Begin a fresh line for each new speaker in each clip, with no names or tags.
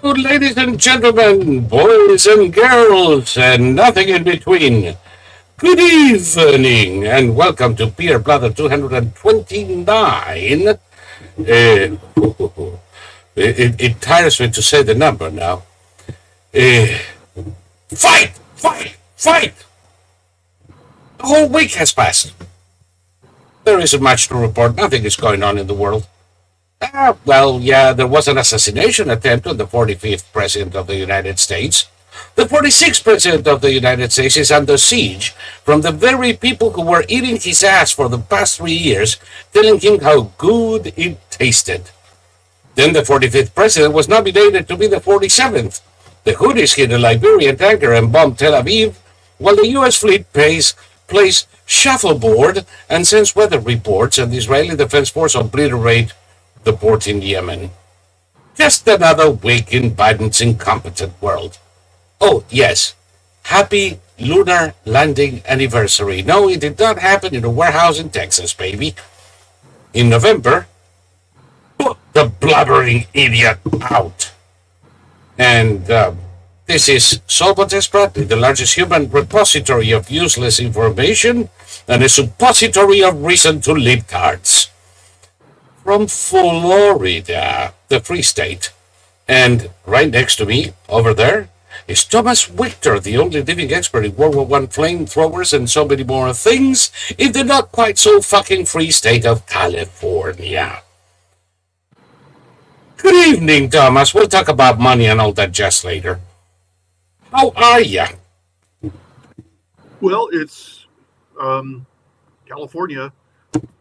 Ladies and gentlemen, boys and girls, and nothing in between. Good evening, and welcome to Beer Blather 229. It tires me to say the number now. Uh, fight! Fight! Fight! The whole week has passed. There isn't much to report. Nothing is going on in the world. There was an assassination attempt on the 45th President of the United States. The 46th President of the United States is under siege from the very people who were eating his ass for the past 3 years, telling him how good it tasted. Then the 45th President was nominated to be the 47th. The Houthis hit a Liberian tanker and bombed Tel Aviv, while the U.S. fleet plays shuffleboard and sends weather reports, and the Israeli Defense Force obliterate the port in Yemen. Just another week in Biden's incompetent world. Oh, yes. Happy Lunar landing anniversary. No, it did not happen in a warehouse in Texas, baby. In November, put the blabbering idiot out. And this is Sobo Desperately, the largest human repository of useless information and a suppository of reason to libtards. From Florida, the Free State. And right next to me, over there, is Thomas Victor, the only living expert in World War I flamethrowers and so many more things in the not quite so fucking free state of California. Good evening, Thomas. We'll talk about money and all that jazz later. How are you?
Well, it's California.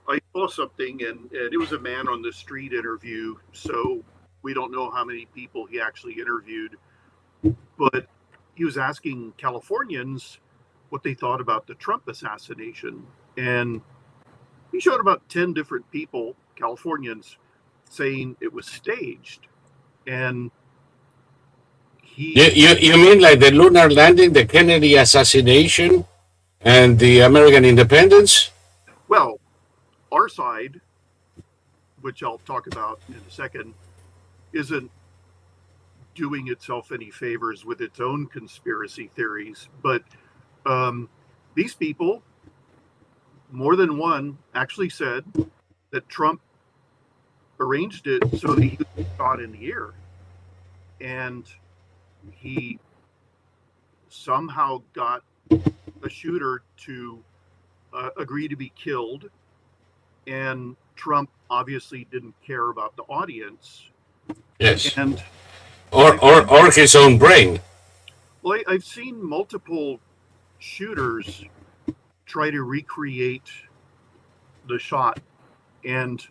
I saw something, and it was a man on the street interview, so we don't know how many people he actually interviewed, but he was asking Californians what they thought about the Trump assassination, and he showed about 10 different people, Californians, saying it was staged. And
You mean like the lunar landing, the Kennedy assassination, and the American independence?
Well, our side, which I'll talk about in a second, isn't doing itself any favors with its own conspiracy theories. But these people, more than one, actually said that Trump arranged it so that he could be shot in the ear. And he somehow got a shooter to agree to be killed. And Trump obviously didn't care about the audience.
Yes.
And
or his own brain.
well, I've seen multiple shooters try to recreate the shot. And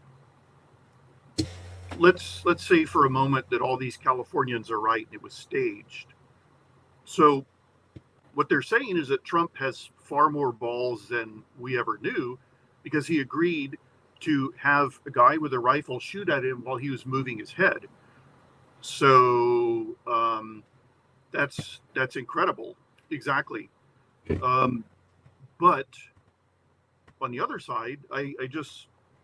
let's say for a moment that all these Californians are right and it was staged. So what they're saying is that Trump has far more balls than we ever knew, because he agreed to have a guy with a rifle shoot at him while he was moving his head. So that's incredible. Exactly. But on the other side, I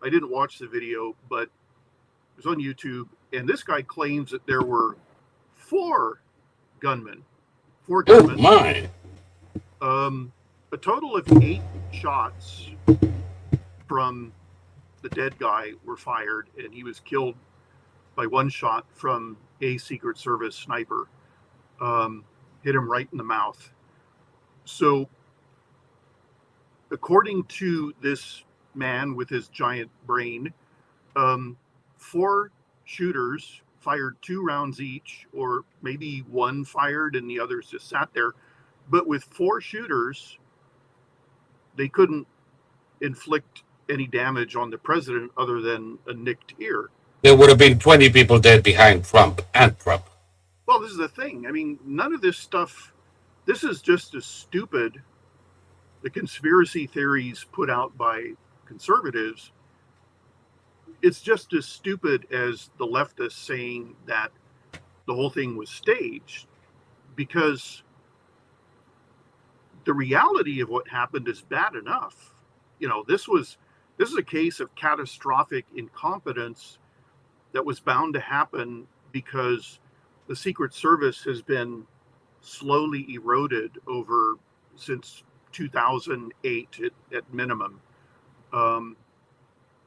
didn't watch the video, but it was on YouTube, and this guy claims that there were four gunmen.
Oh my!
A total of 8 shots from the dead guy were fired, and he was killed by one shot from a Secret Service sniper. Hit him right in the mouth. So, according to this man with his giant brain, 4 shooters fired 2 rounds each, or maybe one fired and the others just sat there. But with 4 shooters, they couldn't inflict any damage on the president other than a nicked ear.
There would have been 20 people dead behind Trump and Trump.
Well, this is the thing. I mean, none of this stuff, this is just as stupid. The conspiracy theories put out by conservatives, it's just as stupid as the leftists saying that the whole thing was staged, because the reality of what happened is bad enough. You know, this is a case of catastrophic incompetence that was bound to happen because the Secret Service has been slowly eroded over since 2008 at minimum.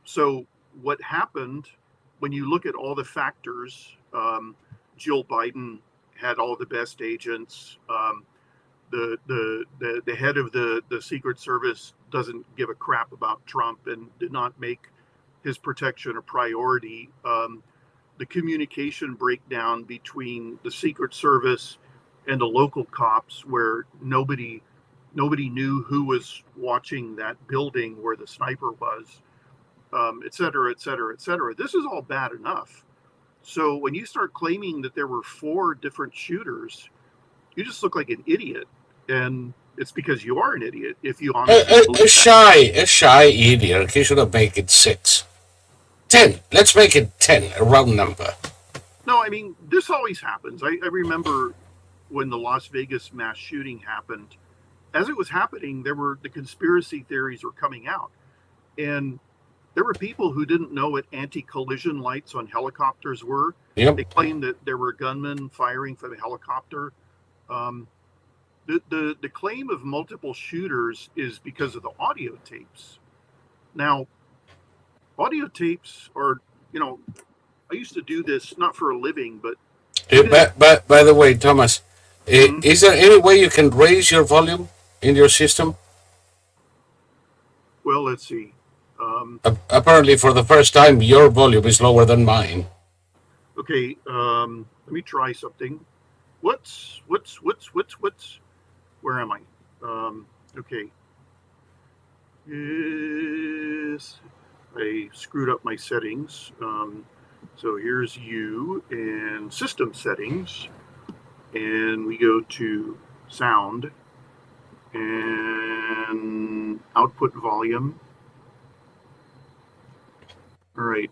So what happened when you look at all the factors? Jill Biden had all the best agents. The head of the Secret Service doesn't give a crap about Trump and did not make his protection a priority. The communication breakdown between the Secret Service and the local cops, where nobody knew who was watching that building where the sniper was, et cetera, et cetera, et cetera. This is all bad enough. So when you start claiming that there were 4 different shooters, you just look like an idiot. And it's because you are an idiot if you honestly believe
a shy idiot. He should have made it 6. 10. Let's make it 10, a round number.
No, I mean, this always happens. I remember when the Las Vegas mass shooting happened. As it was happening, the conspiracy theories were coming out. And there were people who didn't know what anti-collision lights on helicopters were.
Yep.
They claimed that there were gunmen firing from a helicopter. The claim of multiple shooters is because of the audio tapes. Now, audio tapes are, I used to do this not for a living, but
by the way, Thomas, is there any way you can raise your volume in your system?
Well, let's see.
Apparently, for the first time, your volume is lower than mine.
Okay, let me try something. What's? Where am I? Okay. Yes, I screwed up my settings. So here's you and system settings, and we go to sound and output volume. All right.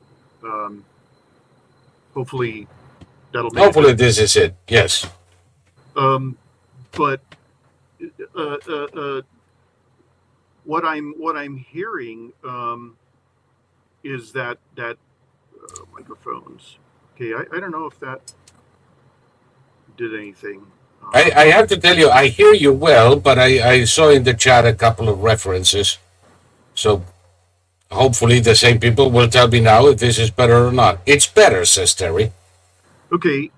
Hopefully that'll make
Hopefully this is it. Yes.
But what I'm hearing is that microphones. Okay, I don't know if that did anything.
I have to tell you, I hear you well, but I saw in the chat a couple of references. So hopefully the same people will tell me now if this is better or not. It's better, says Terry.
Okay.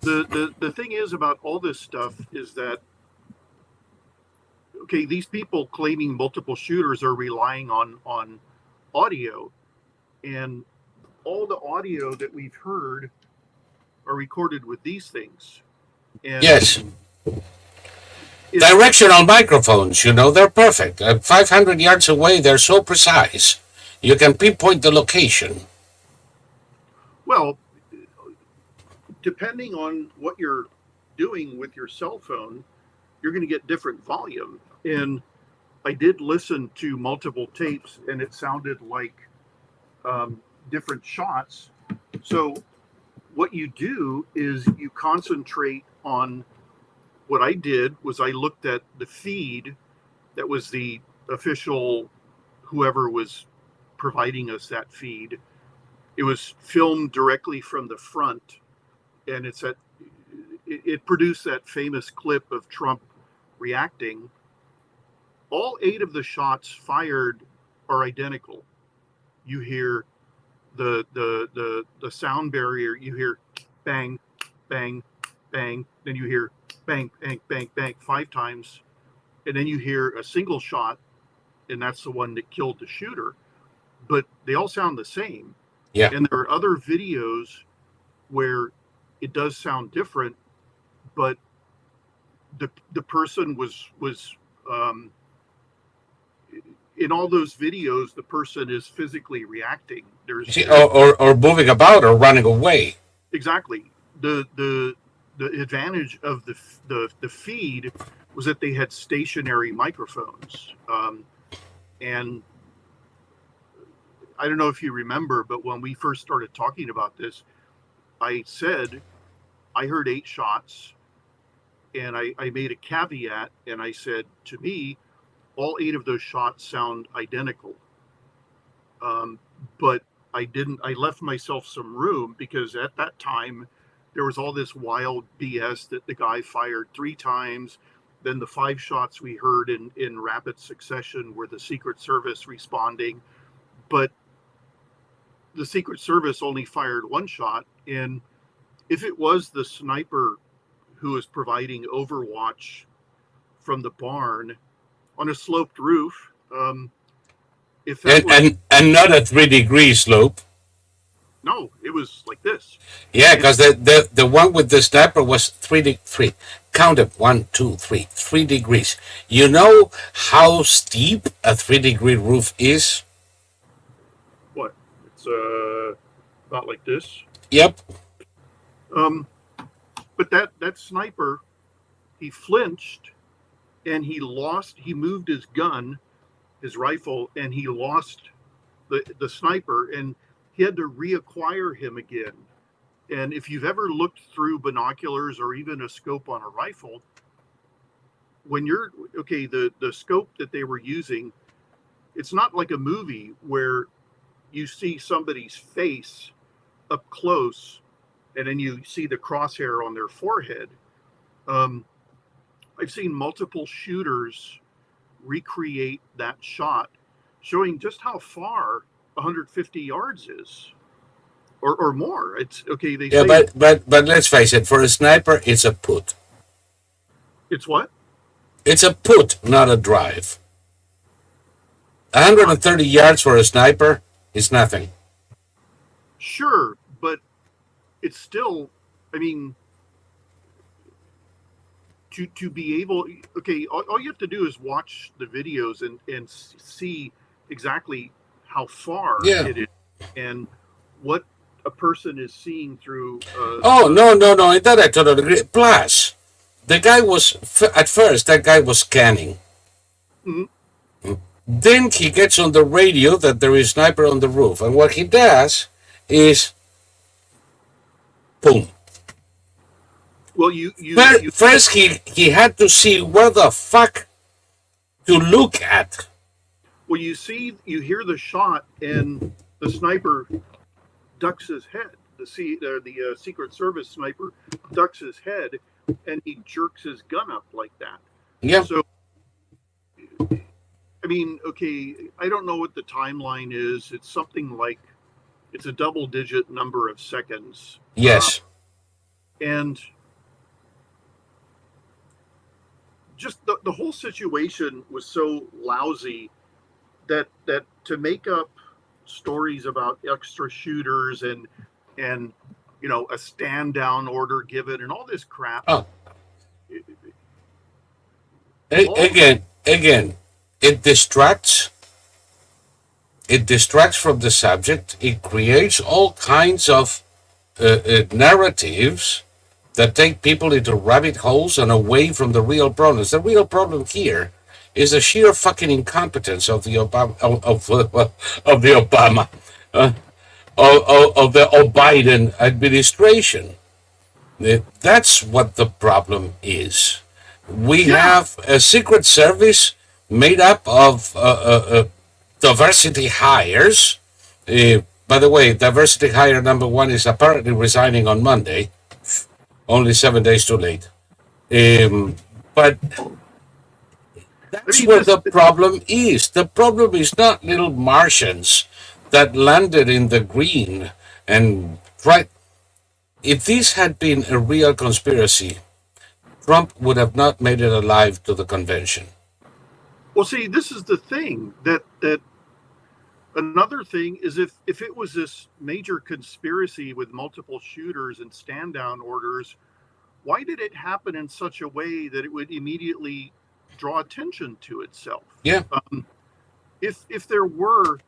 The thing is about all this stuff is that, okay, these people claiming multiple shooters are relying on audio, and all the audio that we've heard are recorded with these things. And
yes. Directional microphones, they're perfect. 500 yards away, they're so precise. You can pinpoint the location.
Well, depending on what you're doing with your cell phone, you're going to get different volume. And I did listen to multiple tapes, and it sounded like different shots. So what you do is you concentrate on, what I did was I looked at the feed that was the official, whoever was providing us that feed. It was filmed directly from the front, and it produced that famous clip of Trump reacting. All 8 of the shots fired are identical. You hear the sound barrier, you hear bang, bang, bang, then you hear bang, bang, bang, bang 5 times, and then you hear a single shot, and that's the one that killed the shooter. But they all sound the same.
Yeah.
And there are other videos where it does sound different, but the person was in all those videos, the person is physically reacting.
Or moving about or running away.
Exactly. The advantage of the feed was that they had stationary microphones, and I don't know if you remember, but when we first started talking about this, I said I heard 8 shots, and I made a caveat, and I said, to me, all 8 of those shots sound identical. But I left myself some room, because at that time there was all this wild BS that the guy fired 3 times. Then the 5 shots we heard in rapid succession were the Secret Service responding. But the Secret Service only fired 1 shot. And if it was the sniper who was providing overwatch from the barn on a sloped roof, if that
and not a 3-degree slope.
No, it was like this.
Yeah, because the one with the sniper was 3 count it 1, 2, 3 3 degrees. You know how steep a 3-degree roof is?
What? It's about like this.
Yep.
But that sniper, he flinched, and he moved his gun, his rifle, and he lost the sniper, and he had to reacquire him again. And if you've ever looked through binoculars or even a scope on a rifle, when you're the scope that they were using, it's not like a movie where you see somebody's face up close and then you see the crosshair on their forehead. I've seen multiple shooters recreate that shot, showing just how far 150 yards is, or more. It's okay. They say
but let's face it. For a sniper, it's a put.
It's what?
It's a put, not a drive. 130 yards for a sniper is nothing.
Sure, but it's still. I mean, to be able. Okay, all you have to do is watch the videos and see exactly how far it is and what a person is seeing through.
No, in that I totally agree. Plus, the guy was at first that guy was scanning. Mm-hmm. Then he gets on the radio that there is a sniper on the roof, and what he does is boom.
Well,
first he had to see where the fuck to look at.
Well, you hear the shot, and the sniper ducks his head. The Secret Service sniper ducks his head, and he jerks his gun up like that.
Yeah.
So, I mean, okay, I don't know what the timeline is. It's something like, it's a double-digit number of seconds.
Yes.
And just the whole situation was so lousy that to make up stories about extra shooters and a stand down order given and all this crap.
Again, it distracts from the subject. It creates all kinds of narratives that take people into rabbit holes and away from the real problems. The real problem here is the sheer fucking incompetence of the Biden administration. That's what the problem is. We have a Secret Service made up of diversity hires. By the way, diversity hire number 1 is apparently resigning on Monday, only 7 days too late. But that's where the problem is. The problem is not little Martians that landed in the green and tried. If this had been a real conspiracy, Trump would have not made it alive to the convention.
Well, see, this is the thing that another thing is if it was this major conspiracy with multiple shooters and stand down orders, why did it happen in such a way that it would immediately draw attention to itself?
Yeah.
If there were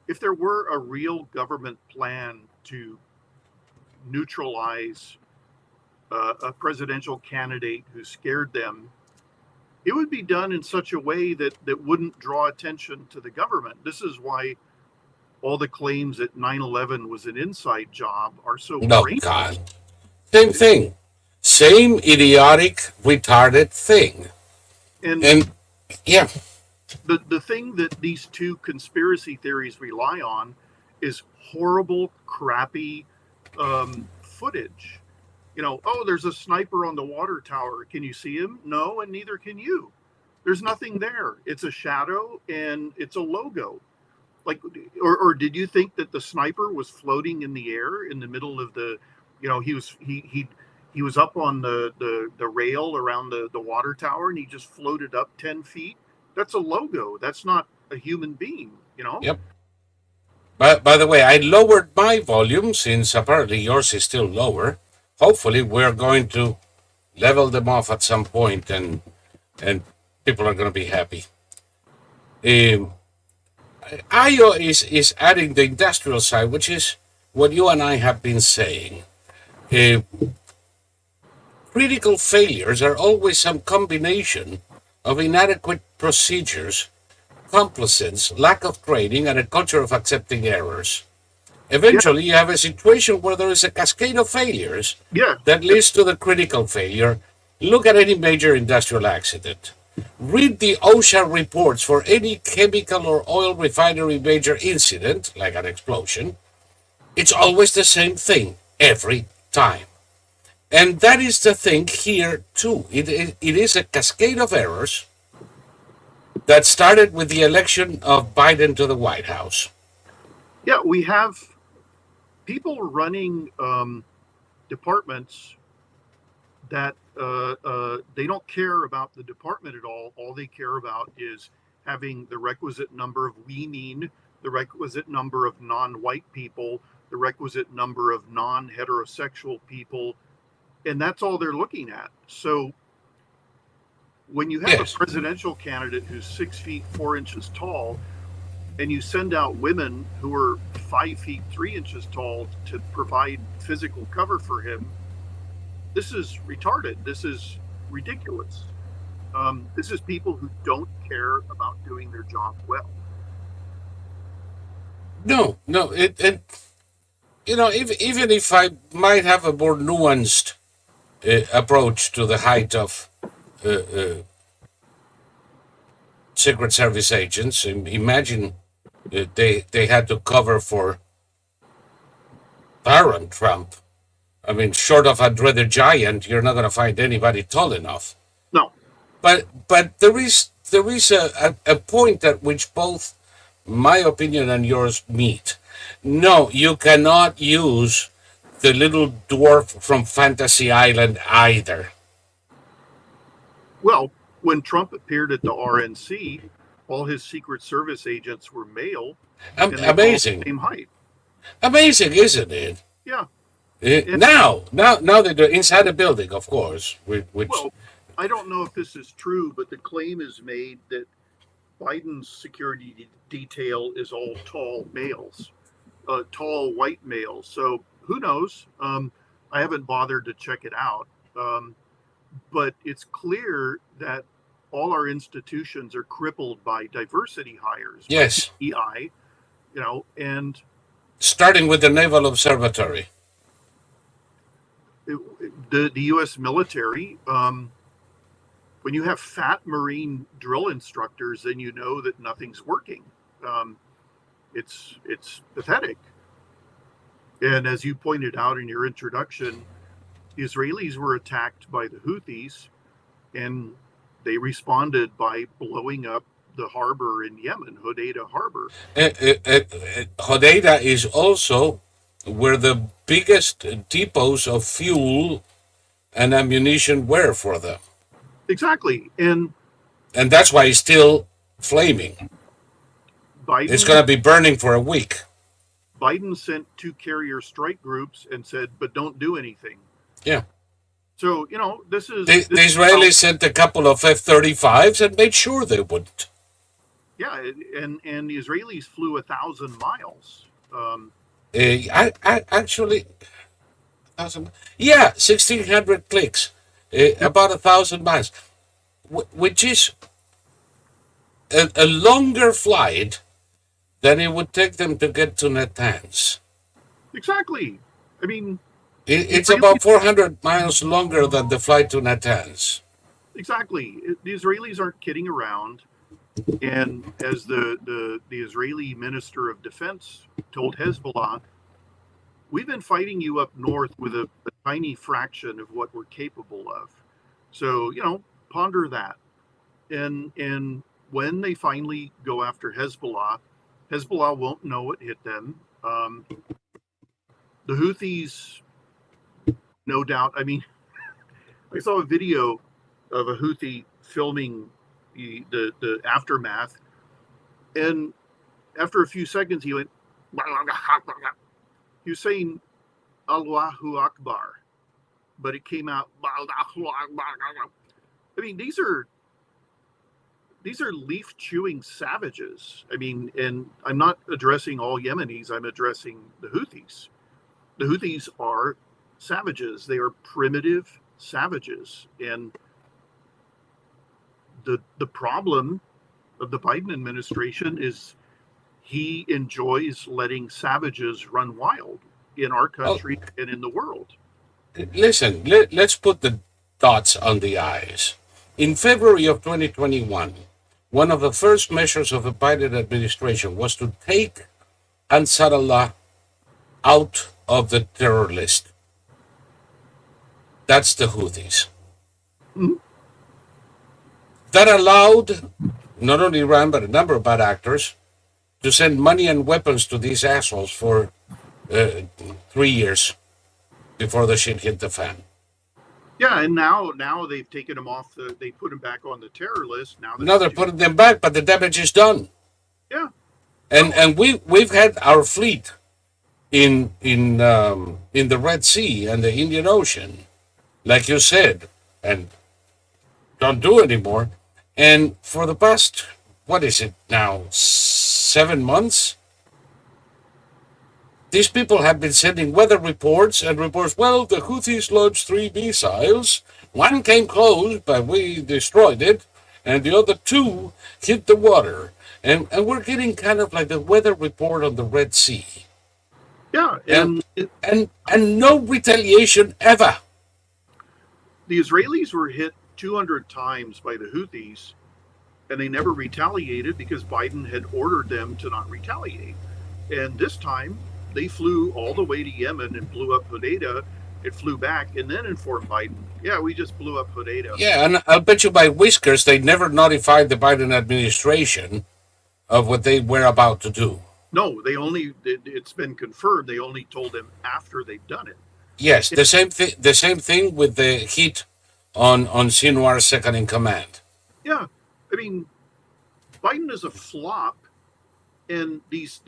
a real government plan to neutralize a presidential candidate who scared them, it would be done in such a way that wouldn't draw attention to the government. This is why all the claims that 9/11 was an inside job are so crazy.
God. Same thing. Same idiotic, retarded thing. And yeah.
The thing that these two conspiracy theories rely on is horrible, crappy footage. Oh, there's a sniper on the water tower. Can you see him? No, and neither can you. There's nothing there. It's a shadow and it's a logo. Like, or did you think that the sniper was floating in the air in the middle of the, he was up on the rail around the water tower and he just floated up 10 feet? That's a logo. That's not a human being,
Yep. By the way, I lowered my volume since apparently yours is still lower. Hopefully, we're going to level them off at some point, and people are going to be happy. IO is adding the industrial side, which is what you and I have been saying. Critical failures are always some combination of inadequate procedures, complacence, lack of training, and a culture of accepting errors. Eventually, you have a situation where there is a cascade of failures that leads to the critical failure. Look at any major industrial accident. Read the OSHA reports for any chemical or oil refinery major incident, like an explosion. It's always the same thing every time. And that is the thing here, too. It is a cascade of errors that started with the election of Biden to the White House.
Yeah, we have people running departments that they don't care about the department at all. All they care about is having the requisite number of women, the requisite number of non-white people, the requisite number of non-heterosexual people, and that's all they're looking at. So when you have a presidential candidate who's 6 feet 4 inches tall, and you send out women who are 5 feet 3 inches tall to provide physical cover for him, this is retarded. This is ridiculous. This is people who don't care about doing their job well.
No, even if I might have a more nuanced approach to the height of Secret Service agents, imagine they had to cover for Baron Trump. I mean, short of a dreaded giant, you're not going to find anybody tall enough.
No.
But there is a point at which both my opinion and yours meet. No, you cannot use the little dwarf from Fantasy Island either.
Well, when Trump appeared at the RNC, all his Secret Service agents were male.
Amazing.
Same height.
Amazing, isn't it?
Yeah.
Now they do inside a building, of course. Which
well, I don't know if this is true, but the claim is made that Biden's security detail is all tall males, tall white males. So who knows? I haven't bothered to check it out, but it's clear that all our institutions are crippled by diversity hires.
Yes.
EI, and
starting with the Naval Observatory.
The U.S. military, when you have fat Marine drill instructors, then you know that nothing's working. It's pathetic. And as you pointed out in your introduction, Israelis were attacked by the Houthis, and they responded by blowing up the harbor in Yemen, Hodeidah Harbor.
Hodeidah is also where the biggest depots of fuel and ammunition were for them.
Exactly. And
that's why it's still flaming. It's going to be burning for a week.
Biden sent 2 carrier strike groups and said, but don't do anything.
Yeah.
So, this is...
The Israelis sent a couple of F-35s and made sure they wouldn't.
Yeah, and the Israelis flew 1,000 miles.
Actually, 1,000. Yeah, 1,600 clicks, about 1,000 miles, which is a longer flight than it would take them to get to Natanz.
Exactly. I mean,
it's about 400 miles longer than the flight to Natanz.
Exactly. The Israelis aren't kidding around. And as the Israeli Minister of Defense told Hezbollah, we've been fighting you up north with a tiny fraction of what we're capable of. So, ponder that. And when they finally go after Hezbollah, Hezbollah won't know what hit them. The Houthis, no doubt. I mean, I saw a video of a Houthi filming the aftermath, and after a few seconds, he went. He was saying Allahu Akbar, but it came out. I mean, these are leaf chewing savages. I mean, and I'm not addressing all Yemenis. I'm addressing the Houthis. The Houthis are savages. They are primitive savages, and the problem of the Biden administration is he enjoys letting savages run wild in our country and in the world.
Listen, let's put the dots on the I's. In February of 2021, one of the first measures of the Biden administration was to take Ansarallah out of the terror list. That's the Houthis.
Mm-hmm.
That allowed not only Iran, but a number of bad actors to send money and weapons to these assholes for 3 years before the shit hit the fan.
Yeah, and now they've taken them off. They put them back on the terror list. Now
they're putting them back, but the damage is done.
Yeah,
and we've had our fleet in the Red Sea and the Indian Ocean, like you said, and don't do anymore. And for the past, what is it now, 7 months? These people have been sending weather reports and reports, well, the Houthis launched 3 missiles. One came close, but we destroyed it. And the other 2 hit the water. And we're getting kind of like the weather report on the Red Sea.
Yeah.
And no retaliation ever.
The Israelis were hit 200 times by the Houthis, and they never retaliated because Biden had ordered them to not retaliate. And this time, they flew all the way to Yemen and blew up Hodeidah. It flew back and then informed Biden, yeah, we just blew up Hodeidah.
Yeah, and I'll bet you by whiskers they never notified the Biden administration of what they were about to do.
No, it's been confirmed. They only told them after they've done it.
Yes, the same thing with the hit on Sinwar's second in command.
Yeah, I mean, Biden is a flop, and these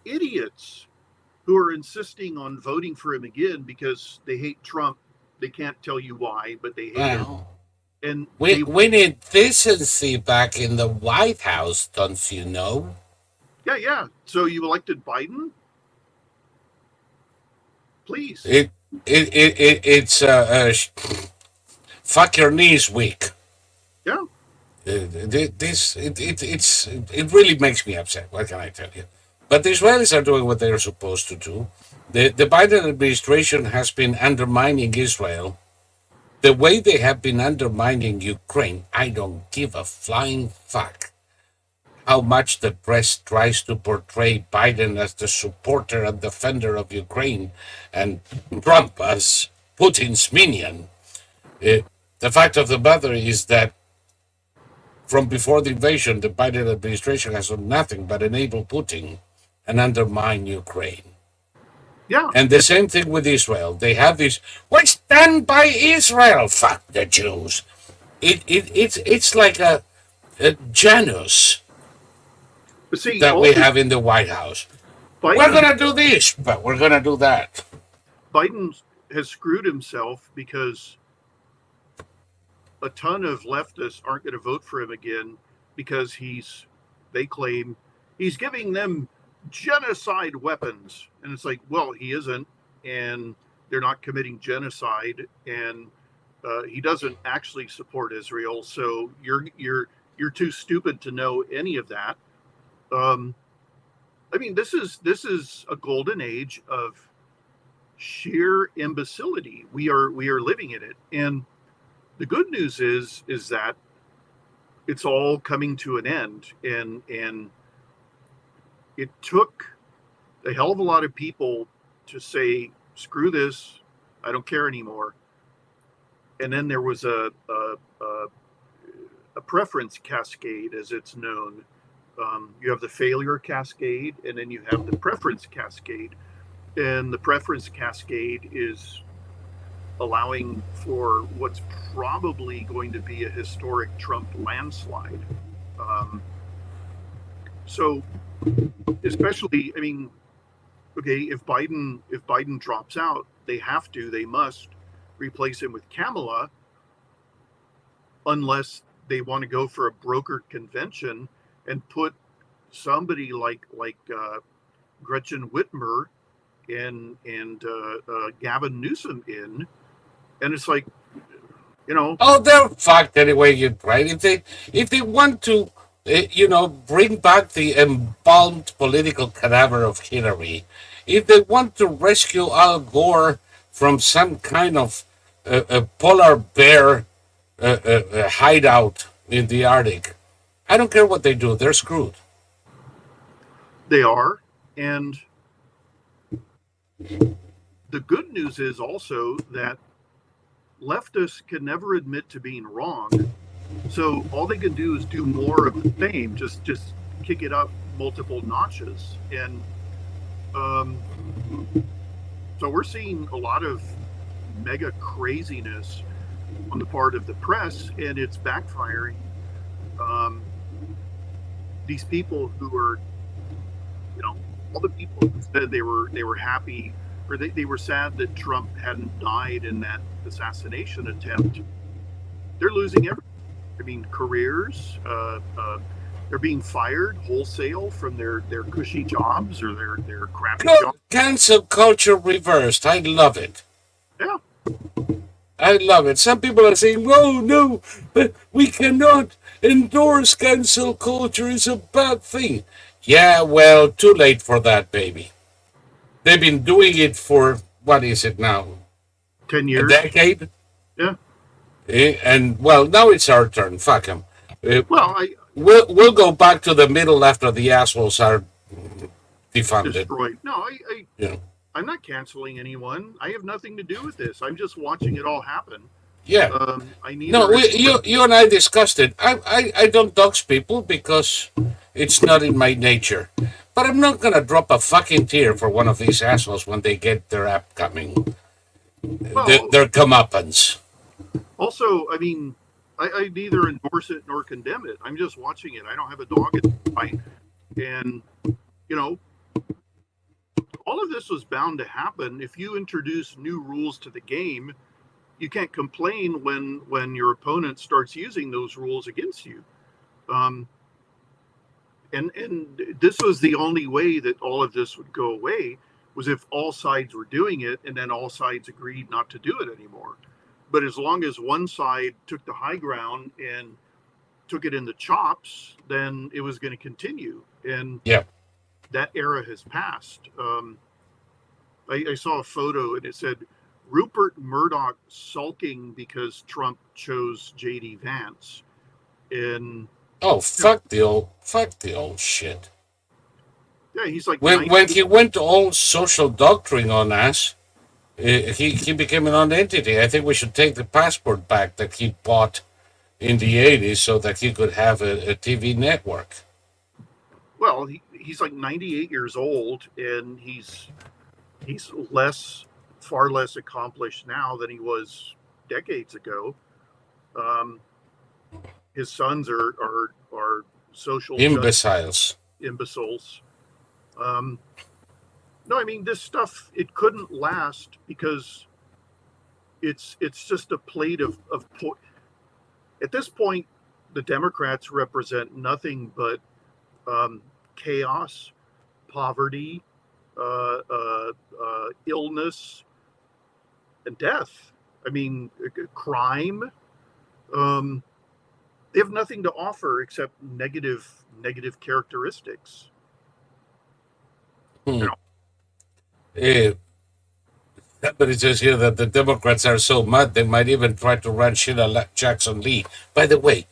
idiots who are insisting on voting for him again because they hate Trump. They can't tell you why, but they hate him. And
we need decency back in the White House, don't you know?
Yeah. So you elected Biden? Please.
It's fuck your knees week.
Yeah.
It really makes me upset. What can I tell you? But the Israelis are doing what they're supposed to do. The Biden administration has been undermining Israel the way they have been undermining Ukraine. I don't give a flying fuck how much the press tries to portray Biden as the supporter and defender of Ukraine and Trump as Putin's minion. The fact of the matter is that from before the invasion, the Biden administration has done nothing but enable Putin and undermine Ukraine.
Yeah.
And the same thing with Israel. They have this, what's done by Israel? Fuck the Jews. It's like a Janus that we have in the White House. We're going to do this, but we're going to do that.
Biden has screwed himself because a ton of leftists aren't going to vote for him again because they claim he's giving them genocide weapons. And it's like, well, he isn't, and they're not committing genocide, and he doesn't actually support Israel. So you're too stupid to know any of that. I mean, this is a golden age of sheer imbecility. We are living in it. And the good news is that it's all coming to an end, and it took a hell of a lot of people to say, screw this, I don't care anymore. And then there was a preference cascade, as it's known. You have the failure cascade, and then you have the preference cascade. And the preference cascade is allowing for what's probably going to be a historic Trump landslide. So, especially, I mean, okay, if Biden drops out, they must replace him with Kamala, unless they want to go for a brokered convention and put somebody like Gretchen Whitmer and Gavin Newsom in, and it's like,
Oh, they're fucked anyway. You right? If they want to, bring back the embalmed political cadaver of Hillary, if they want to rescue Al Gore from some kind of a polar bear hideout in the Arctic, I don't care what they do. They're screwed.
they are. And the good news is also that leftists can never admit to being wrong. So all they can do is do more of the same, just kick it up multiple notches. And so we're seeing a lot of mega craziness on the part of the press, and it's backfiring. These people who are, all the people who said they were happy, or they were sad that Trump hadn't died in that assassination attempt, they're losing everything. I mean, careers. They're being fired wholesale from their cushy jobs or their crappy jobs.
Cancel culture reversed. I love it.
Yeah.
I love it. Some people are saying, "Oh no, but we cannot endorse cancel culture. It's a bad thing." Yeah, well, too late for that, baby. They've been doing it for what is it now?
10
A
years.
decade?
Yeah.
And well, now it's our turn. Fuck them.
Well,
We'll go back to the middle after the assholes are defunded.
destroyed. No,
Yeah.
I'm not canceling anyone. I have nothing to do with this. I'm just watching it all happen.
Yeah.
I need.
No, you and I discussed it. I don't dox people because it's not in my nature. But I'm not going to drop a fucking tear for one of these assholes when they get their app coming.
Well,
Their comeuppance.
also, I mean, I neither endorse it nor condemn it. I'm just watching it. I don't have a dog in the fight. And, all of this was bound to happen. If you introduce new rules to the game, you can't complain when your opponent starts using those rules against you. And this was the only way that all of this would go away, was if all sides were doing it and then all sides agreed not to do it anymore. But as long as one side took the high ground and took it in the chops, then it was going to continue. And that era has passed. I saw a photo and it said, Rupert Murdoch sulking because Trump chose J.D. Vance. And
fuck the old shit.
yeah, he's like
when he went all social doctrine on us, he became a non-entity. I think we should take the passport back that he bought in the 80s so that he could have a TV network.
Well, he's like 98 years old, and he's far less accomplished now than he was decades ago. His sons are social
imbeciles.
No, I mean, this stuff, it couldn't last because it's just a plate of at this point, the Democrats represent nothing but chaos, poverty, illness, and death. I mean, crime. They have nothing to offer except negative characteristics.
Somebody says here that the Democrats are so mad they might even try to run Sheila Jackson Lee. By the way,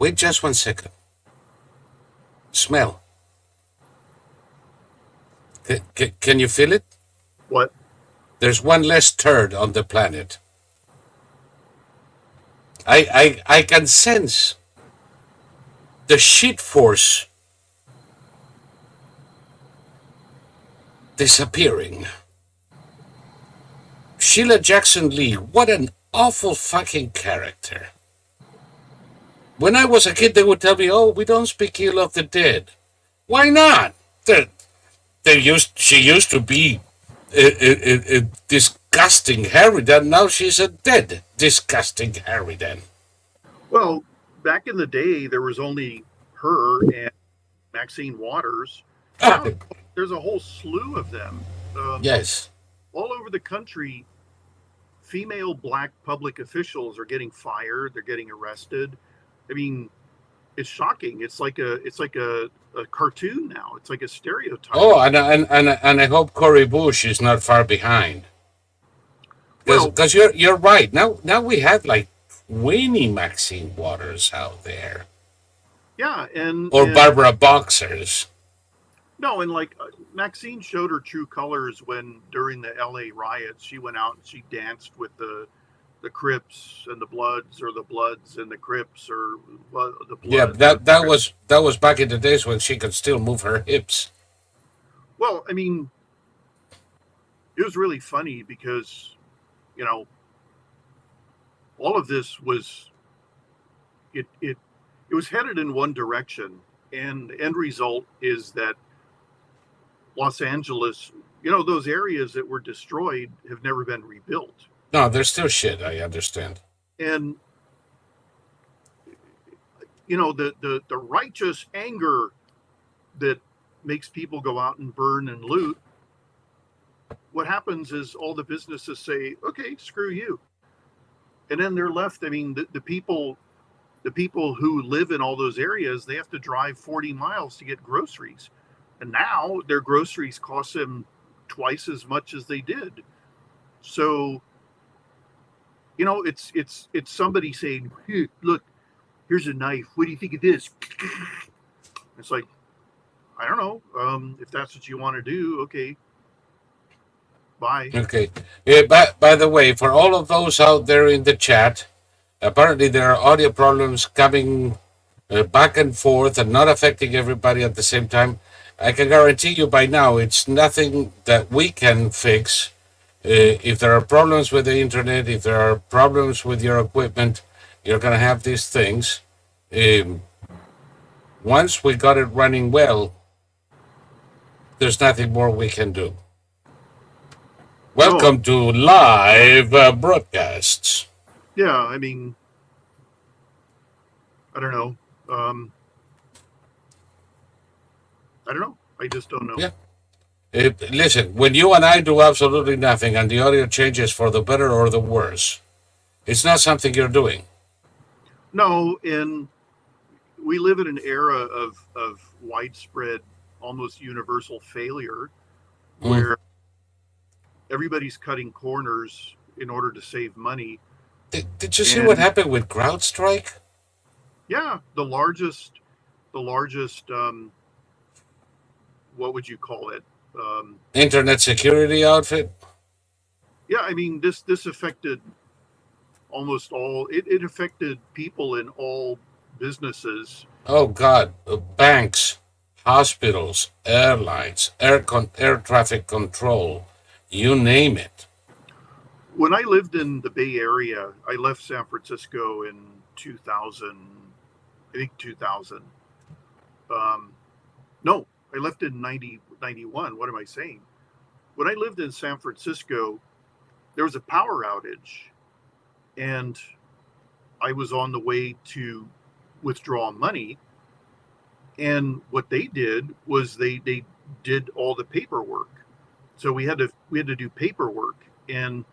Wait just 1 second. Smell. Can you feel it?
What?
There's one less turd on the planet. I can sense the shit force disappearing. Sheila Jackson Lee, what an awful fucking character. When I was a kid, they would tell me, "Oh, we don't speak ill of the dead." Why not? She used to be a disgusting harridan. Now she's a dead, disgusting harridan.
Well, back in the day, there was only her and Maxine Waters. Now, there's a whole slew of them.
Yes.
All over the country, female black public officials are getting fired. They're getting arrested. I mean, it's shocking. It's like a cartoon now. It's like a stereotype.
Oh, and I hope Cory Bush is not far behind. Because you're right. Now we have like Winnie Maxine Waters out there.
Yeah, and
Barbara Boxers.
No, and like Maxine showed her true colors when during the LA riots she went out and she danced with the Crips and the Bloods, or the Bloods and the Crips, or the Bloods.
Yeah, that was back in the days when she could still move her hips.
Well, I mean, it was really funny because, you know, all of this was it was headed in one direction, and the end result is that Los Angeles, you know, those areas that were destroyed have never been rebuilt.
No, they're still shit, I understand.
And, you know, the righteous anger that makes people go out and burn and loot, what happens is all the businesses say, okay, screw you. And then they're left, I mean, the people who live in all those areas, they have to drive 40 miles to get groceries. And now their groceries cost them twice as much as they did. So, you know, it's somebody saying, "Here, look, here's a knife. What do you think of this?" It's like, I don't know. If that's what you want to do, okay. Bye.
Okay. Yeah, by the way, for all of those out there in the chat, apparently there are audio problems coming back and forth and not affecting everybody at the same time. I can guarantee you by now it's nothing that we can fix. If there are problems with the internet, if there are problems with your equipment, you're going to have these things. Once we got it running well, there's nothing more we can do. Welcome to live broadcasts.
Yeah, I mean, I don't know. I don't know. I just don't know.
Yeah. Listen, when you and I do absolutely nothing and the audio changes for the better or the worse, it's not something you're doing.
No, and we live in an era of widespread, almost universal failure, where everybody's cutting corners in order to save money.
Did you see what happened with CrowdStrike?
Yeah, the largest what would you call it?
Internet security outfit?
Yeah, I mean, this affected almost all, it affected people in all businesses.
Oh, God. Banks, hospitals, airlines, air traffic control, you name it.
When I lived in the Bay Area, I left San Francisco in 2000, I think 2000. No, I left in 91. What am I saying? When I lived in San Francisco, there was a power outage, and I was on the way to withdraw money. And what they did was they did all the paperwork. So we had to do paperwork, and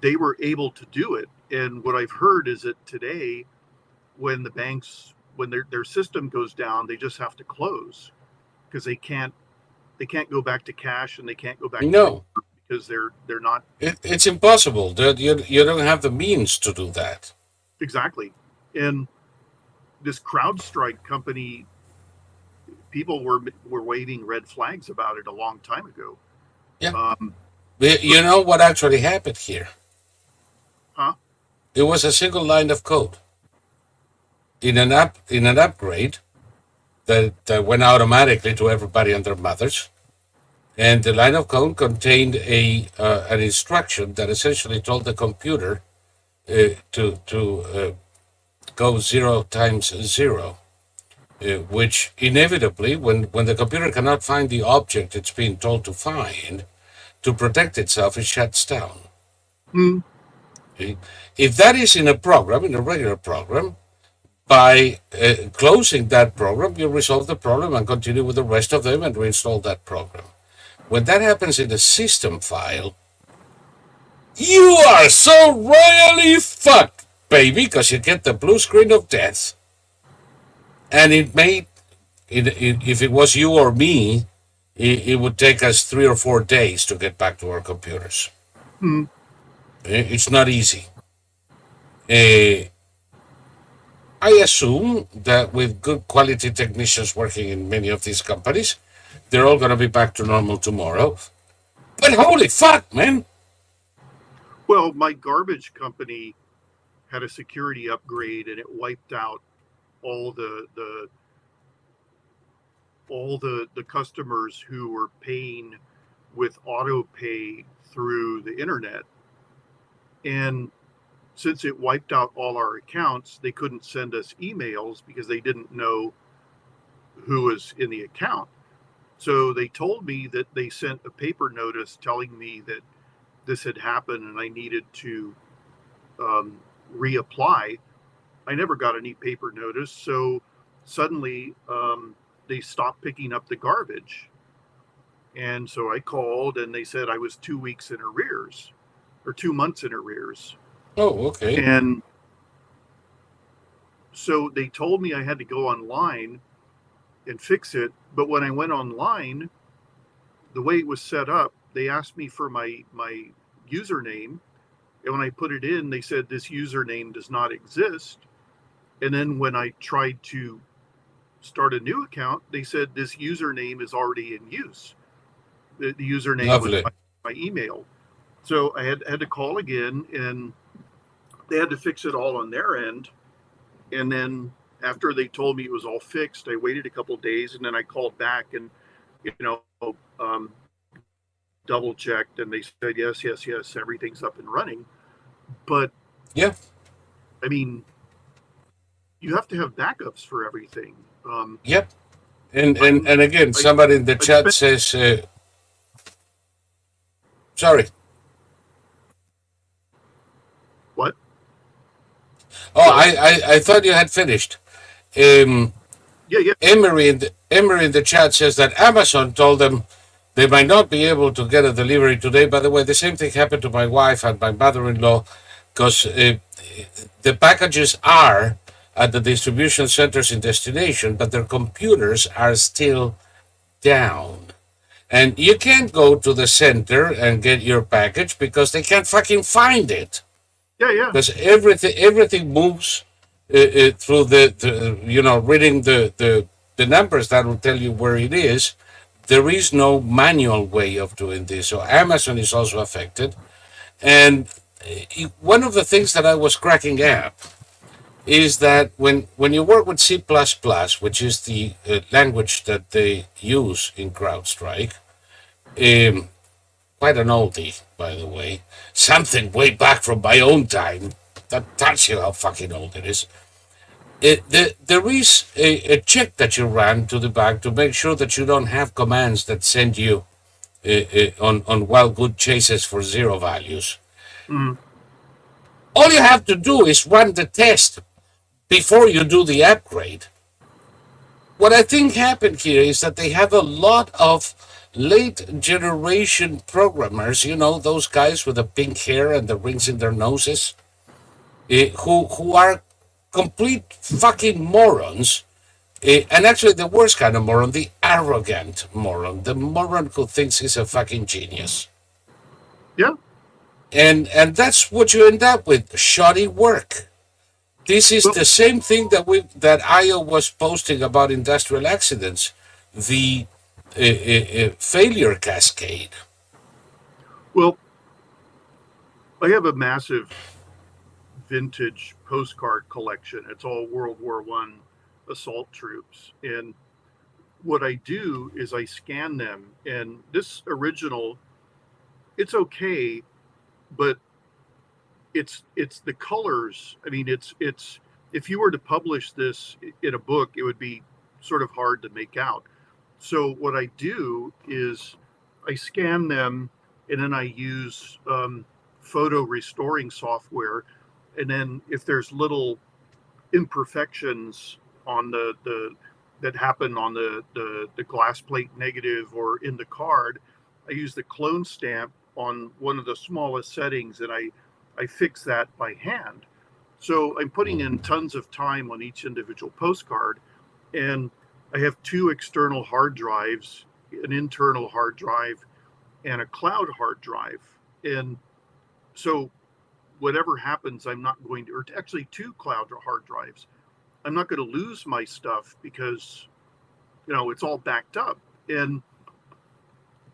they were able to do it. And what I've heard is that today, when the banks, when their system goes down, they just have to close because they can't go back to cash, and they can't go back to because they're not.
It's impossible. You don't have the means to do that.
Exactly. And this CrowdStrike company, people were waving red flags about it a long time ago.
Yeah. You know what actually happened here?
Huh?
It was a single line of code in an upgrade that went automatically to everybody and their mothers. And the line of code contained an instruction that essentially told the computer to go 0 times 0, which inevitably, when the computer cannot find the object it's being told to find, to protect itself, it shuts down. Okay? If that is in a program, in a regular program, by closing that program, you resolve the problem and continue with the rest of them and reinstall that program. When that happens in a system file, you are so royally fucked, baby, because you get the blue screen of death. And it may, if it was you or me, it would take us 3 or 4 days to get back to our computers. It's not easy. I assume that with good quality technicians working in many of these companies, they're all going to be back to normal tomorrow. But holy fuck, man!
Well, my garbage company had a security upgrade, and it wiped out all the customers who were paying with auto pay through the internet. And since it wiped out all our accounts, they couldn't send us emails because they didn't know who was in the account. So they told me that they sent a paper notice telling me that this had happened and I needed to reapply. I never got any paper notice. So suddenly they stopped picking up the garbage. And so I called and they said I was 2 weeks in arrears, or 2 months in arrears.
Oh, okay.
And so they told me I had to go online and fix it. But when I went online, the way it was set up, they asked me for my username. And when I put it in, they said this username does not exist. And then when I tried to start a new account, they said this username is already in use. The username
Lovely.
was my email. So I had to call again, and they had to fix it all on their end. And then after they told me it was all fixed, I waited a couple of days, and then I called back and, double checked, and they said, yes, everything's up and running. But
yeah,
I mean, you have to have backups for everything.
Yep. And again, somebody in the chat says, sorry.
What?
Oh, I thought you had finished.
Yeah.
Emery in the chat says that Amazon told them they might not be able to get a delivery today. By the way, the same thing happened to my wife and my mother-in-law, because the packages are at the distribution centers in destination, but their computers are still down. And you can't go to the center and get your package because they can't fucking find it.
Yeah.
Because everything moves through reading the numbers that will tell you where it is. There is no manual way of doing this. So Amazon is also affected. And one of the things that I was cracking up is that when you work with C++, which is the language that they use in CrowdStrike, quite an oldie, by the way, something way back from my own time, that tells you how fucking old it is. There is a check that you run to the back to make sure that you don't have commands that send you on wild good chases for 0 values. All you have to do is run the test before you do the upgrade. What I think happened here is that they have a lot of late generation programmers, those guys with the pink hair and the rings in their noses, who are complete fucking morons. And actually the worst kind of moron, the arrogant moron, the moron who thinks he's a fucking genius.
Yeah.
And that's what you end up with, shoddy work. This is
Well,
the same thing that Io was posting about industrial accidents, the failure cascade.
well, I have a massive vintage postcard collection. It's all World War One assault troops, and what I do is I scan them. And this original, it's okay, but it's the colors. I mean, it's if you were to publish this in a book, it would be sort of hard to make out. So what I do is I scan them, and then I use photo restoring software, and then if there's little imperfections on the that happen on the glass plate negative or in the card, I use the clone stamp on one of the smallest settings, and I fix that by hand. So I'm putting in tons of time on each individual postcard, and I have two external hard drives, an internal hard drive, and a cloud hard drive. And so whatever happens, I'm not going to, or actually two cloud hard drives. I'm not going to lose my stuff because, it's all backed up. And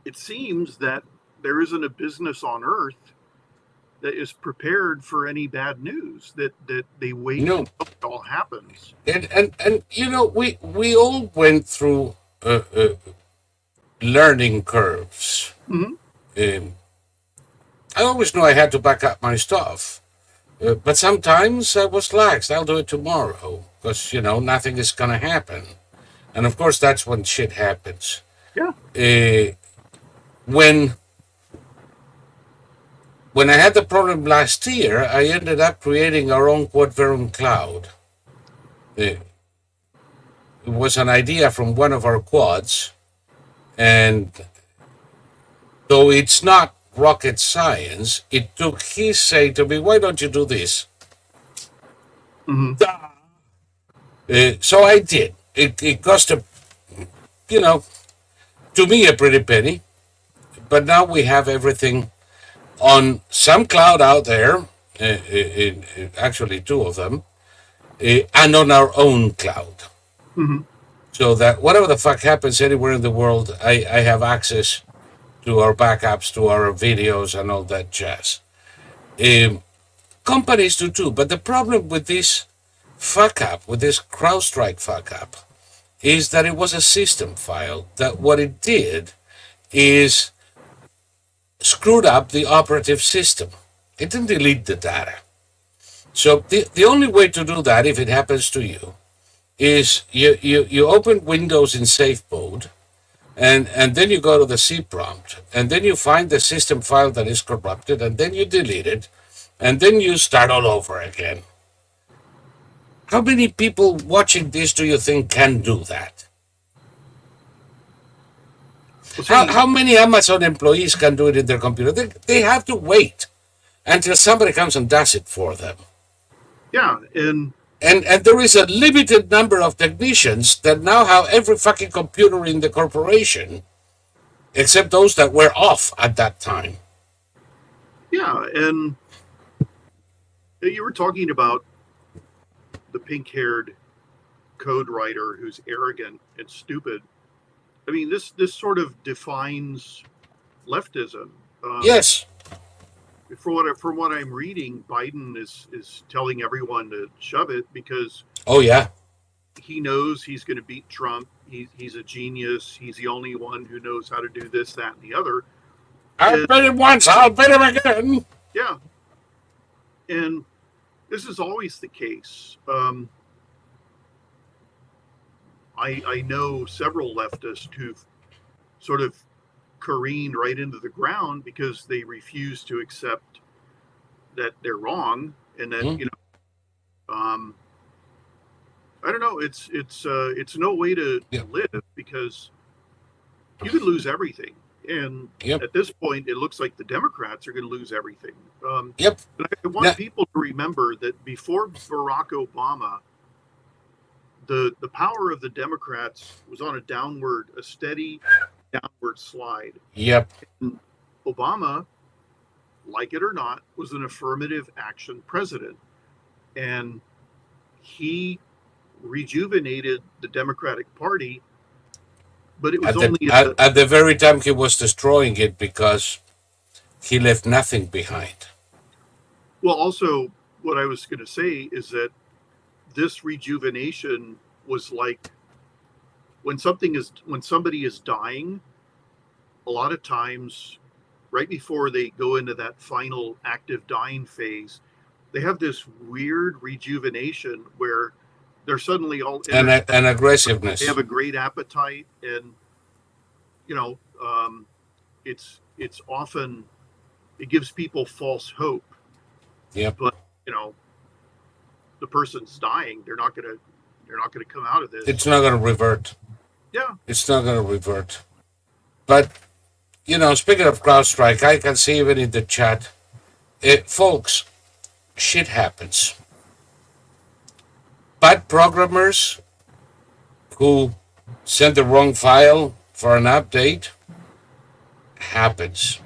it seems that there isn't a business on earth that is prepared for any bad news, that they wait
No,
until it all happens.
and we all went through learning curves.
Mm-hmm.
Um, I always knew I had to back up my stuff, but sometimes I was lax. I'll do it tomorrow because nothing is gonna happen, and of course that's when shit happens.
Yeah.
When I had the problem last year, I ended up creating our own Quad Verum cloud. It was an idea from one of our quads, and though it's not rocket science, it took his say to me, why don't you do this?
Mm-hmm.
So I did. It cost to me a pretty penny, but now we have everything on some cloud out there, actually two of them, and on our own cloud.
Mm-hmm.
So that whatever the fuck happens anywhere in the world, I have access to our backups, to our videos, and all that jazz. Companies do too, but the problem with this fuck up, with this CrowdStrike fuck up, is that it was a system file. That what it did is screwed up the operative system. It didn't delete the data. So the only way to do that, if it happens to you, is you open Windows in safe mode, and then you go to the C prompt, and then you find the system file that is corrupted, and then you delete it, and then you start all over again. How many people watching this do you think can do that? How many Amazon employees can do it in their computer? They have to wait until somebody comes and does it for them.
Yeah, and
there is a limited number of technicians that now have every fucking computer in the corporation, except those that were off at that time.
yeah, and you were talking about the pink-haired code writer who's arrogant and stupid. I mean, this sort of defines leftism.
Yes.
From what I'm reading, Biden is telling everyone to shove it because
Oh yeah.
he knows he's going to beat Trump. He's a genius. He's the only one who knows how to do this, that, and the other.
I've been him once. I'll bet him again.
Yeah, and this is always the case. I know several leftists who've sort of careened right into the ground because they refuse to accept that they're wrong, and that I don't know. It's no way to live because you could lose everything, and at this point, it looks like the Democrats are going to lose everything.
Yep.
But I want people to remember that before Barack Obama, the power of the Democrats was on a steady downward slide.
Yep.
And Obama, like it or not, was an affirmative action president. And he rejuvenated the Democratic Party, but it was
At the
only
at the very time he was destroying it because he left nothing behind.
well. Also, what I was going to say is that this rejuvenation was like when somebody is dying. A lot of times, right before they go into that final active dying phase, they have this weird rejuvenation where they're suddenly all
And
they
aggressiveness.
have a great appetite, and you know, it's often it gives people false hope.
Yep.
But you know, the person's dying; they're not gonna come out of this.
It's not going to revert.
Yeah,
It's not going to revert. But, speaking of CrowdStrike, I can see even in the chat, folks, shit happens. Bad programmers who send the wrong file for an update happens.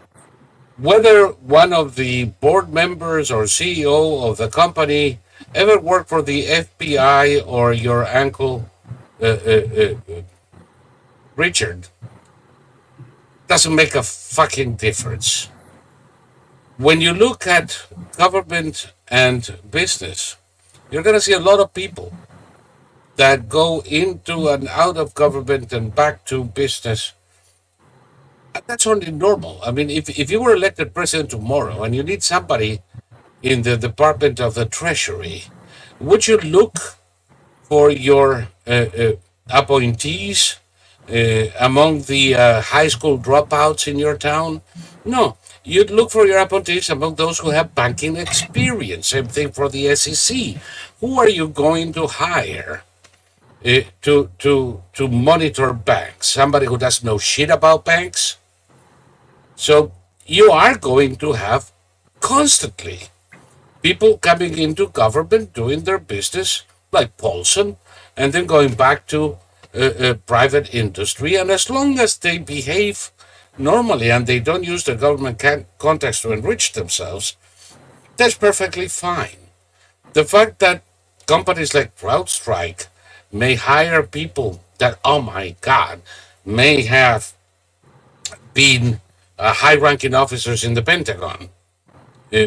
Whether one of the board members or CEO of the company ever worked for the FBI or your uncle Richard doesn't make a fucking difference. When you look at government and business, you're going to see a lot of people that go into and out of government and back to business. That's only normal. I mean, if you were elected president tomorrow and you need somebody in the Department of the Treasury, would you look for your appointees among the high school dropouts in your town? No, you'd look for your appointees among those who have banking experience. Same thing for the SEC. Who are you going to hire to monitor banks? Somebody who doesn't know shit about banks? So you are going to have constantly people coming into government doing their business like Paulson and then going back to private industry. And as long as they behave normally and they don't use the government context to enrich themselves, that's perfectly fine. The fact that companies like CrowdStrike may hire people that, oh my God, may have been high-ranking officers in the Pentagon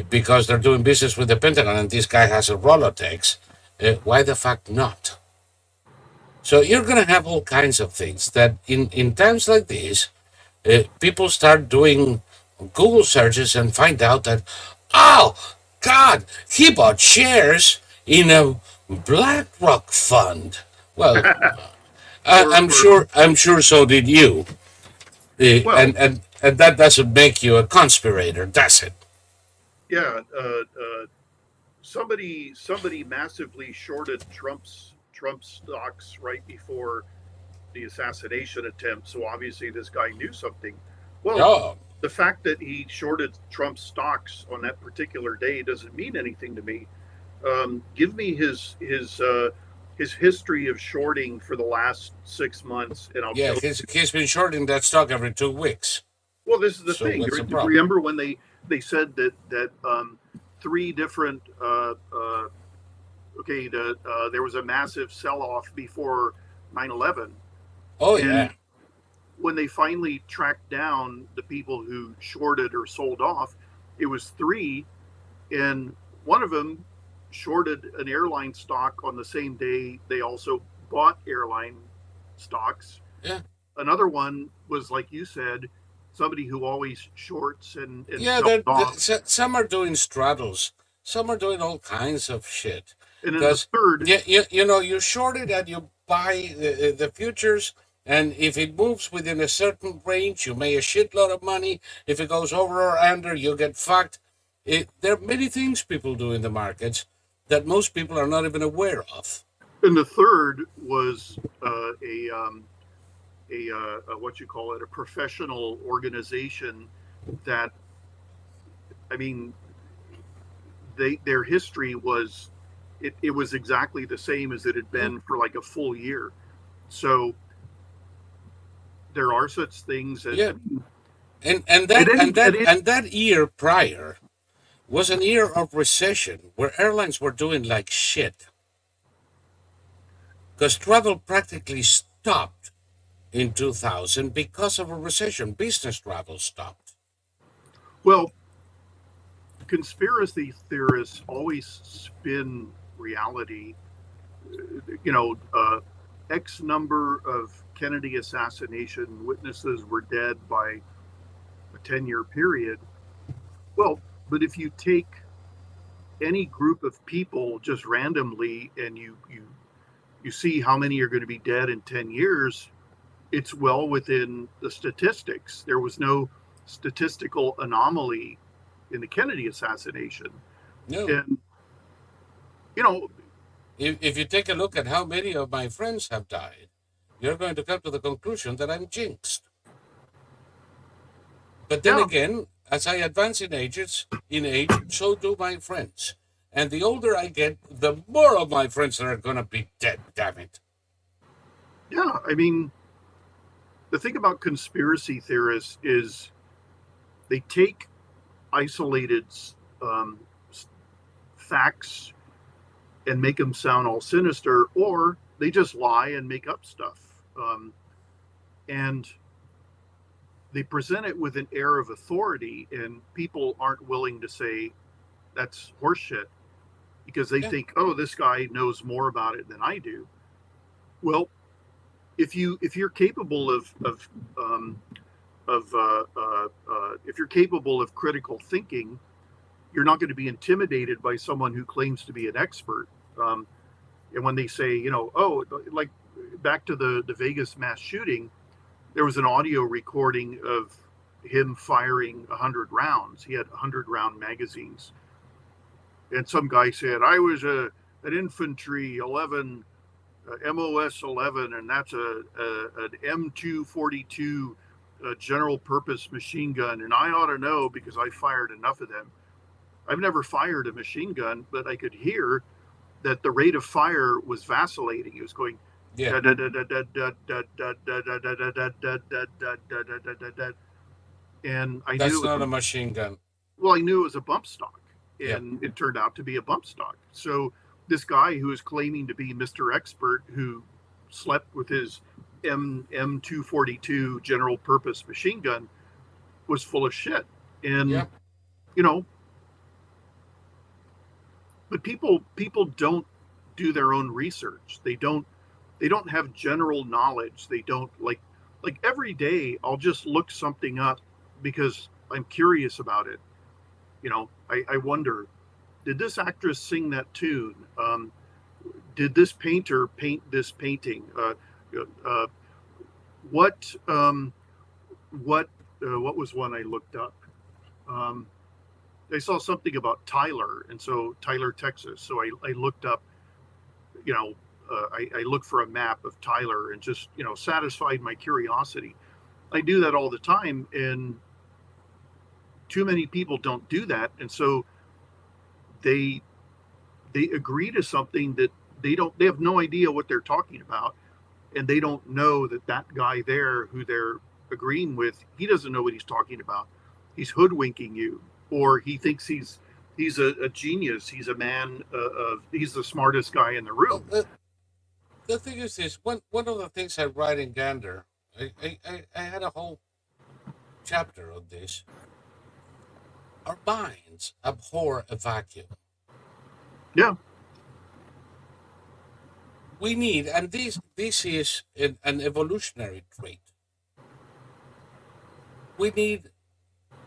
because they're doing business with the Pentagon and this guy has a Rolodex, why the fuck not? So you're going to have all kinds of things that in times like this, people start doing Google searches and find out that, oh, God, he bought shares in a BlackRock fund. Well, I'm sure so did you.
well,
And that doesn't make you a conspirator, does it?
yeah. Somebody massively shorted Trump's stocks right before the assassination attempt. So obviously this guy knew something. Well,
Oh,
the fact that he shorted Trump's stocks on that particular day doesn't mean anything to me. Give me his history of shorting for the last 6 months, and I'll
yeah,
tell.
he's been shorting that stock every 2 weeks.
Well, this is the
So
thing.
what's the problem?
Remember when they said that three different there was a massive sell-off before 9/11,
Oh,
and
yeah.
when they finally tracked down the people who shorted or sold off, it was three, and one of them shorted an airline stock on the same day they also bought airline stocks.
Yeah.
Another one was, like you said, somebody who always shorts and
Yeah,
sells off.
some are doing straddles. Some are doing all kinds of shit.
And then the
Because,
third,
you short it and you buy the futures. And if it moves within a certain range, you make a shitload of money. If it goes over or under, you get fucked. There are many things people do in the markets that most people are not even aware of.
was what you call it, a professional organization that, I mean, their history was it was exactly the same as it had been for like a full year. So there are such things as
Yeah, and that year prior was an year of recession where airlines were doing like shit. because travel practically stopped in 2000 because of a recession. Business travel stopped.
Well, conspiracy theorists always spin reality. You know, X number of Kennedy assassination witnesses were dead by a 10-year period. Well, but if you take any group of people just randomly and you see how many are going to be dead in 10 years, it's well within the statistics. There was no statistical anomaly in the Kennedy assassination.
No.
And, you know,
If you take a look at how many of my friends have died, you're going to come to the conclusion that I'm jinxed. But then
yeah,
again, as I advance in age, so do my friends. And the older I get, the more of my friends that are going to be dead, damn it.
yeah. I mean, the thing about conspiracy theorists is they take isolated um, facts and make them sound all sinister, or they just lie and make up stuff. And they present it with an air of authority, and people aren't willing to say that's horseshit because they think, oh, this guy knows more about it than I do. Well, if you're capable if you're capable of critical thinking, you're not going to be intimidated by someone who claims to be an expert. And when they say, you know, oh, like back to the Vegas mass shooting, there was an audio recording of him firing 100 rounds. He had 100-round magazines. And some guy said, I was an infantry 11, MOS 11, and that's an M242 general purpose machine gun. And I ought to know because I fired enough of them. I've never fired a machine gun, but I could hear that the rate of fire was vacillating. It was going,
Yeah.
and I
That's
knew
not a machine gun.
well, I knew it was a bump stock,
Yeah.
and it turned out to be a bump stock. So this guy who is claiming to be Mr. Expert, who slept with his M242 general purpose machine gun, was full of shit. And
Yeah.
you know, but people don't do their own research. They don't have general knowledge. They don't like every day I'll just look something up because I'm curious about it. You know, I wonder, did this actress sing that tune? Did this painter paint this painting? What was one I looked up? I saw something about Tyler, and so Tyler, Texas. So I looked up, you know, I looked for a map of Tyler and just, you know, satisfied my curiosity. I do that all the time, and too many people don't do that, and so they agree to something that they have no idea what they're talking about, and they don't know that guy there who they're agreeing with, he doesn't know what he's talking about. He's hoodwinking you, or he thinks he's a genius. He's a man he's the smartest guy in the room.
The thing is this, one of the things I write in Gander, I had a whole chapter on this. Our minds abhor a vacuum.
Yeah.
We need, and this is an evolutionary trait. We need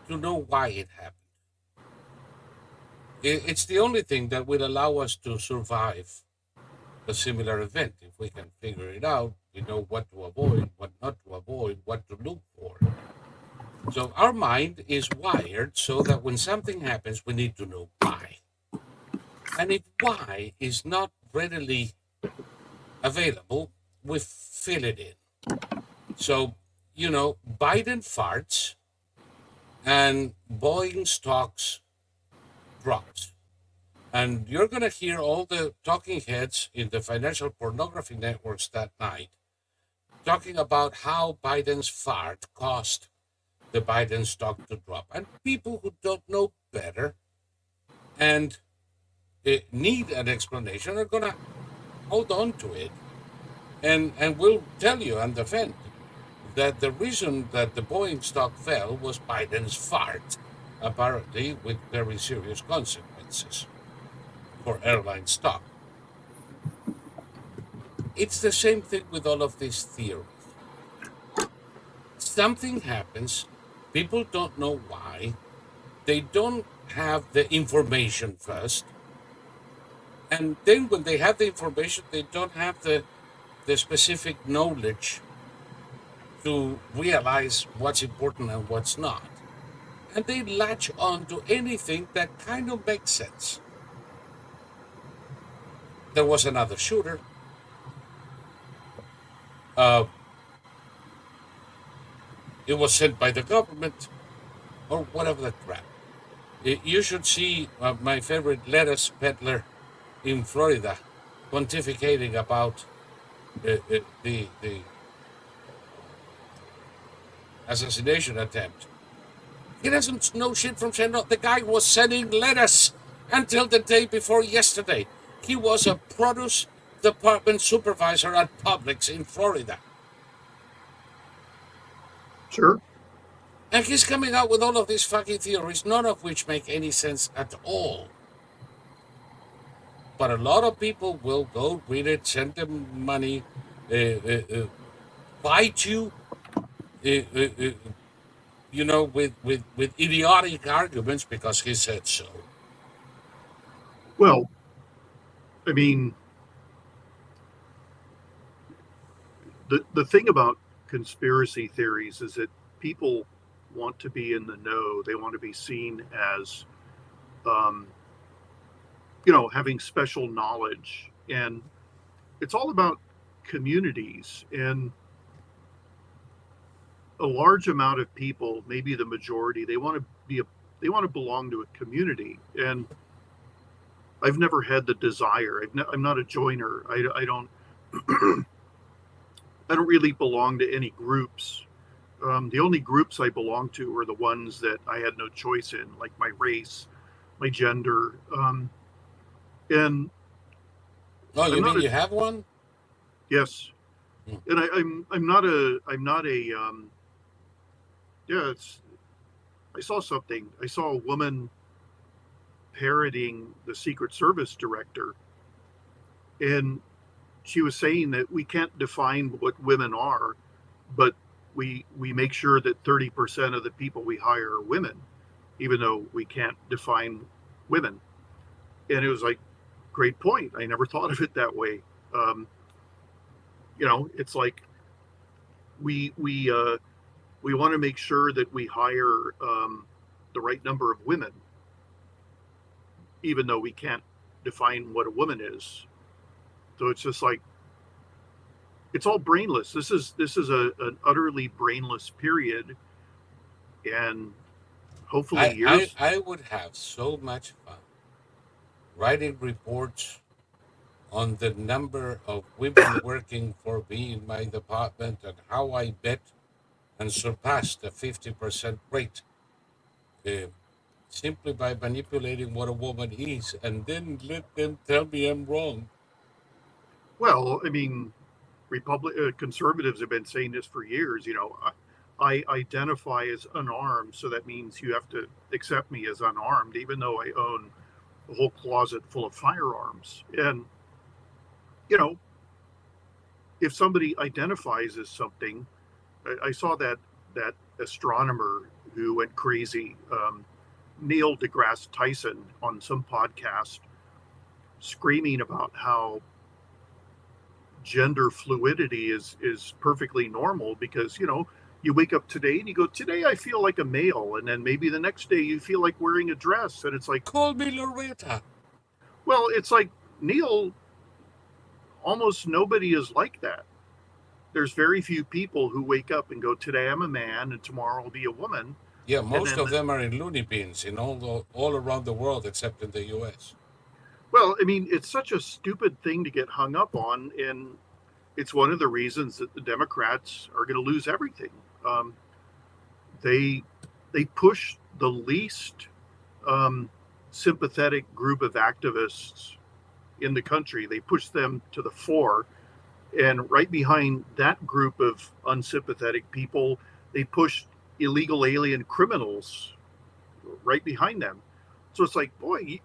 to know why it happened. It's the only thing that will allow us to survive a similar event. If we can figure it out, we know what to avoid, what not to avoid, what to look for. So our mind is wired so that when something happens, we need to know why. And if why is not readily available, we fill it in. So, you know, Biden farts and Boeing stocks drops. And you're going to hear all the talking heads in the financial pornography networks that night talking about how Biden's fart caused the Biden stock to drop. And people who don't know better and need an explanation are going to hold on to it and will tell you and defend that the reason that the Boeing stock fell was Biden's fart, apparently with very serious consequences for airline stock. It's the same thing with all of these theories. Something happens, people don't know why, they don't have the information first, and then when they have the information, they don't have the specific knowledge to realize what's important and what's not. And they latch on to anything that kind of makes sense. There was another shooter. Uh, it was sent by the government, or whatever the crap. You should see my favorite lettuce peddler in Florida pontificating about the assassination attempt. He doesn't know shit from saying, no, the guy was selling lettuce until the day before yesterday. He was a produce department supervisor at Publix in Florida.
Sure.
And he's coming out with all of these fucking theories, none of which make any sense at all. But a lot of people will go read it, send them money, fight you, uh, uh, uh, with idiotic arguments because he said so.
Well, I mean, the thing about conspiracy theories is that people want to be in the know. They want to be seen as, um, having special knowledge. And it's all about communities. And a large amount of people, maybe the majority, they want to belong to a community. And I've never had the desire. I'm not a joiner. I don't I don't really belong to any groups. The only groups I belong to were the ones that I had no choice in, like my race, my gender, and
Oh,
I'm
you
not
mean
a
you have one?
yes,
Hmm.
and I'm not a yeah. It's I saw something. I saw a woman parroting the Secret Service director, and she was saying that we can't define what women are, but we make sure that 30% of the people we hire are women, even though we can't define women. And it was like, great point. I never thought of it that way. Um, it's like we we want to make sure that we hire the right number of women, even though we can't define what a woman is. So it's just like it's all brainless. This is an utterly brainless period, and hopefully years.
I would have so much fun writing reports on the number of women working for me in my department and how I bet and surpassed the 50% rate uh, simply by manipulating what a woman is and then let them tell me I'm wrong.
Well, I mean, conservatives have been saying this for years. I identify as unarmed, so that means you have to accept me as unarmed, even though I own a whole closet full of firearms. And you know, if somebody identifies as something, I saw that astronomer who went crazy, Neil deGrasse Tyson, on some podcast, screaming about how gender fluidity is perfectly normal because you wake up today and you go, today I feel like a male, and then maybe the next day you feel like wearing a dress, and it's like,
Call me Loretta.
well, it's like, Neil, almost nobody is like that. There's very few people who wake up and go, today I'm a man and tomorrow I'll be a woman.
Yeah,
And
most
then
of them are in loony bins in all around the world except in the US.
well, I mean, it's such a stupid thing to get hung up on, and it's one of the reasons that the Democrats are going to lose everything. um, they they push the least um, sympathetic group of activists in the country. They push them to the fore, And right behind that group of unsympathetic people, they pushed illegal alien criminals right behind them. So it's like, boy,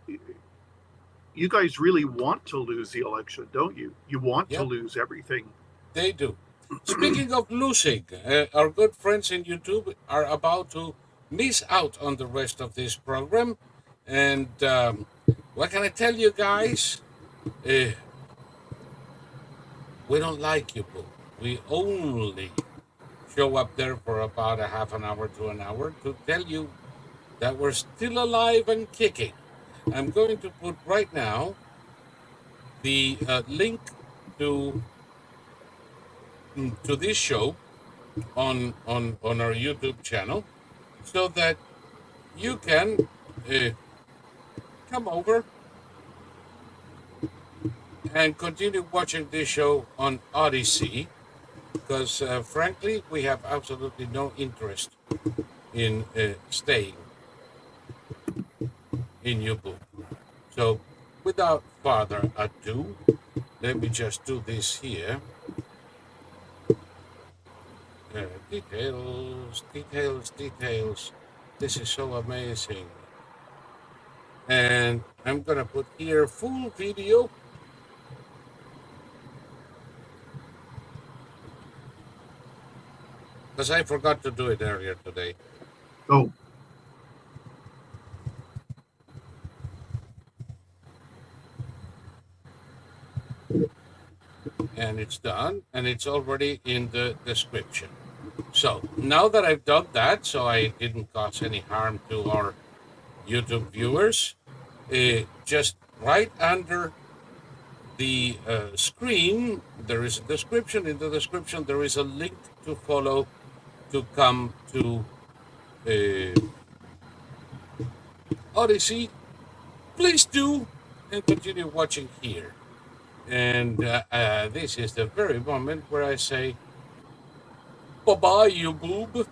you guys really want to lose the election, don't you? You want to
Yeah,
lose everything.
they do. Speaking of losing, our good friends in YouTube are about to miss out on the rest of this program. And what can I tell you guys? Uh, we don't like you, boo. We only show up there for about a half an hour to an hour to tell you that we're still alive and kicking. I'm going to put right now the link to to this show on our YouTube channel so that you can uh, come over and continue watching this show on Odyssey because frankly we have absolutely no interest in staying in YouTube. So without further ado, let me just do this here. Details, details, details. This is so amazing. And I'm gonna put here full video. Because I forgot to do it earlier today.
Oh,
And it's done, and it's already in the description. So now that I've done that, so I didn't cause any harm to our YouTube viewers, just right under the screen, there is a description. In the description, there is a link to follow to come to Odyssey. Please do, and continue watching here. And this is the very moment where I say, bye-bye, you boob.